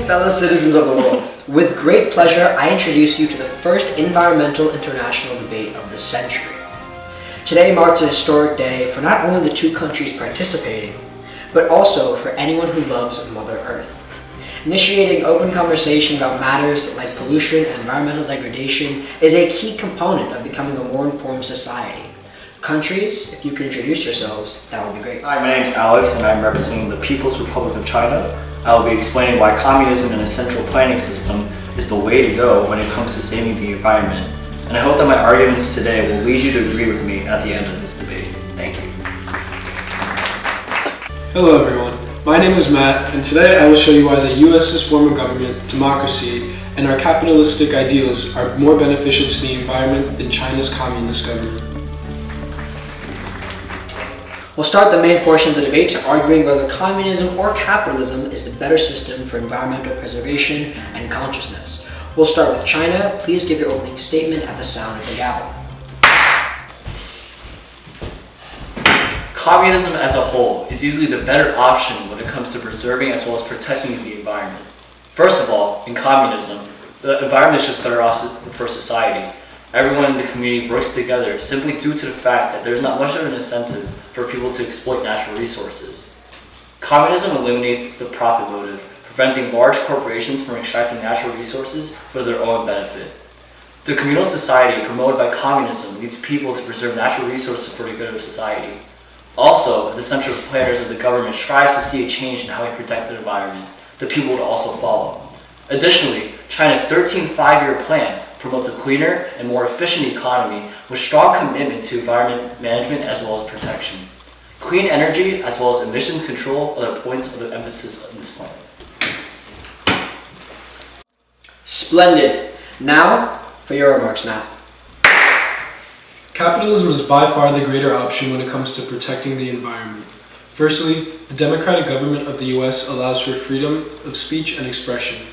fellow citizens of the world. With great pleasure, I introduce you to the first environmental international debate of the century. Today marks a historic day for not only the two countries participating, but also for anyone who loves Mother Earth. Initiating open conversation about matters like pollution and environmental degradation is a key component of becoming a more informed society. Countries, if you could introduce yourselves, that would be great. Hi, my name is Alex and I'm representing the People's Republic of China. I will be explaining why communism and a central planning system is the way to go when it comes to saving the environment. And I hope that my arguments today will lead you to agree with me at the end of this debate. Thank you. Hello everyone, my name is Matt, and today I will show you why the US's form of government, democracy, and our capitalistic ideals are more beneficial to the environment than China's communist government. We'll start the main portion of the debate arguing whether communism or capitalism is the better system for environmental preservation and consciousness. We'll start with China. Please give your opening statement at the sound of the gavel. Communism as a whole is easily the better option when it comes to preserving as well as protecting the environment. First of all, in communism, the environment is just better off for society. Everyone in the community works together simply due to the fact that there's not much of an incentive for people to exploit natural resources. Communism eliminates the profit motive, preventing large corporations from extracting natural resources for their own benefit. The communal society promoted by communism leads people to preserve natural resources for the good of society. Also, if the central planners of the government strives to see a change in how we protect the environment, the people would also follow. Additionally, China's 13th five-year plan promotes a cleaner and more efficient economy with strong commitment to environment management as well as protection. Clean energy as well as emissions control are the points of the emphasis in this plan. Splendid. Now, for your remarks, Matt. Capitalism is by far the greater option when it comes to protecting the environment. Firstly, the democratic government of the US allows for freedom of speech and expression.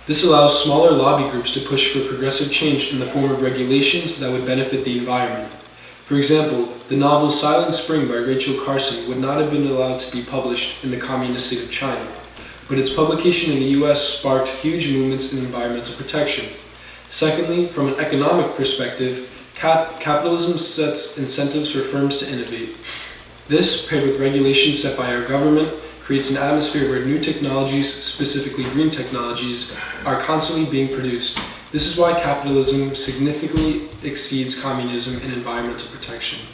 This allows smaller lobby groups to push for progressive change in the form of regulations that would benefit the environment. For example, the novel Silent Spring by Rachel Carson would not have been allowed to be published in the communist state of China, but its publication in the US sparked huge movements in environmental protection. Secondly, from an economic perspective, capitalism sets incentives for firms to innovate. This, paired with regulations set by our government, creates an atmosphere where new technologies, specifically green technologies, are constantly being produced. This is why capitalism significantly exceeds communism in environmental protection.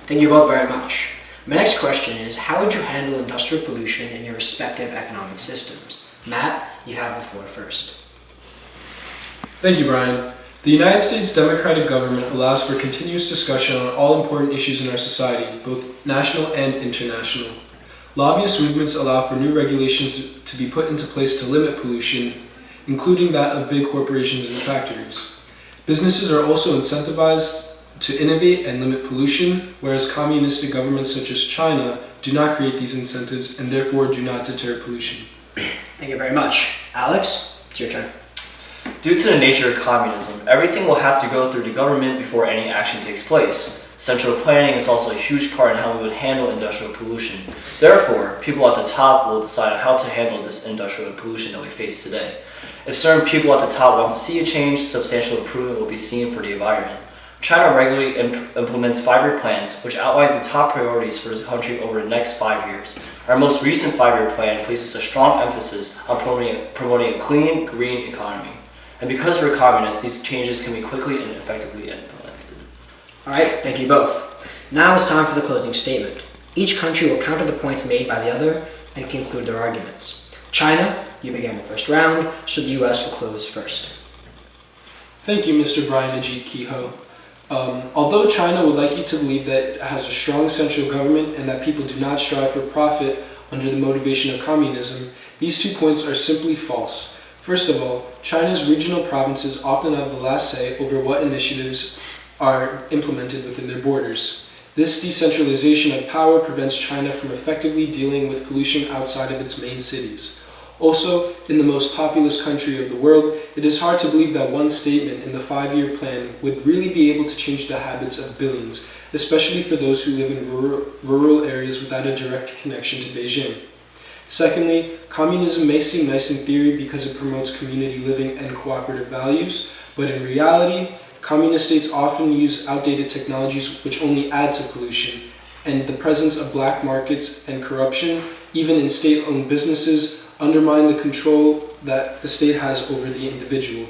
Thank you both very much. My next question is, how would you handle industrial pollution in your respective economic systems? Matt, you have the floor first. Thank you, Brian. The United States democratic government allows for continuous discussion on all important issues in our society, both national and international. Lobbyist movements allow for new regulations to be put into place to limit pollution, including that of big corporations and factories. Businesses are also incentivized to innovate and limit pollution, whereas communistic governments such as China do not create these incentives and therefore do not deter pollution. Thank you very much. Alex, it's your turn. Due to the nature of communism, everything will have to go through the government before any action takes place. Central planning is also a huge part in how we would handle industrial pollution. Therefore, people at the top will decide how to handle this industrial pollution that we face today. If certain people at the top want to see a change, substantial improvement will be seen for the environment. China regularly implements five-year plans, which outline the top priorities for the country over the next 5 years. Our most recent five-year plan places a strong emphasis on promoting a clean, green economy. And because we're communists, these changes can be quickly and effectively implemented. All right, thank you both. Now it's time for the closing statement. Each country will counter the points made by the other and conclude their arguments. China, you began the first round, so the US will close first. Thank you, Mr. Brian Ajit Kehoe. Although China would like you to believe that it has a strong central government and that people do not strive for profit under the motivation of communism, these 2 points are simply false. First of all, China's regional provinces often have the last say over what initiatives are implemented within their borders. This decentralization of power prevents China from effectively dealing with pollution outside of its main cities. Also, in the most populous country of the world, it is hard to believe that one statement in the 5-year plan would really be able to change the habits of billions, especially for those who live in rural areas without a direct connection to Beijing. Secondly, communism may seem nice in theory because it promotes community living and cooperative values, but in reality, communist states often use outdated technologies which only add to pollution, and the presence of black markets and corruption, even in state-owned businesses, undermine the control that the state has over the individual.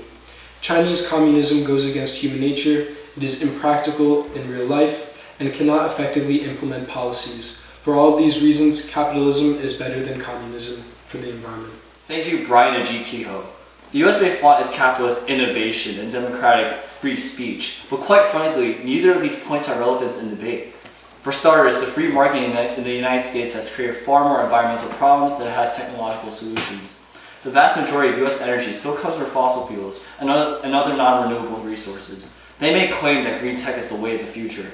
Chinese communism goes against human nature, it is impractical in real life, and cannot effectively implement policies. For all of these reasons, capitalism is better than communism for the environment. Thank you, Brian and G. Kehoe. The US may flaunt its capitalist innovation and democratic free speech, but quite frankly, neither of these points have relevance in debate. For starters, the free market in the United States has created far more environmental problems than it has technological solutions. The vast majority of US energy still comes from fossil fuels and other non-renewable resources. They may claim that green tech is the way of the future,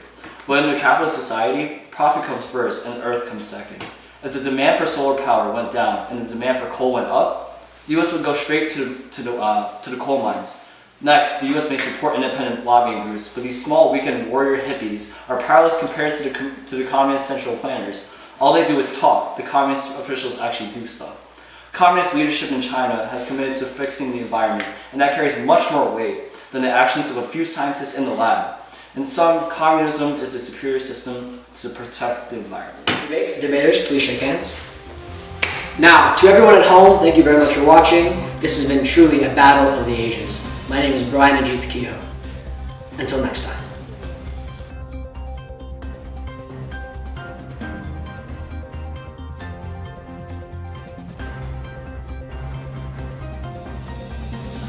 but in a capitalist society, profit comes first and Earth comes second. If the demand for solar power went down and the demand for coal went up, the US would go straight to the coal mines. Next, the US may support independent lobbying groups, but these small weekend warrior hippies are powerless compared to the communist central planners. All they do is talk. The communist officials actually do stuff. Communist leadership in China has committed to fixing the environment, and that carries much more weight than the actions of a few scientists in the lab. In sum, communism is a superior system to protect the environment. Debaters, please shake hands. Now, to everyone at home, thank you very much for watching. This has been truly a battle of the ages. My name is Brian Ajit Kehoe. Until next time.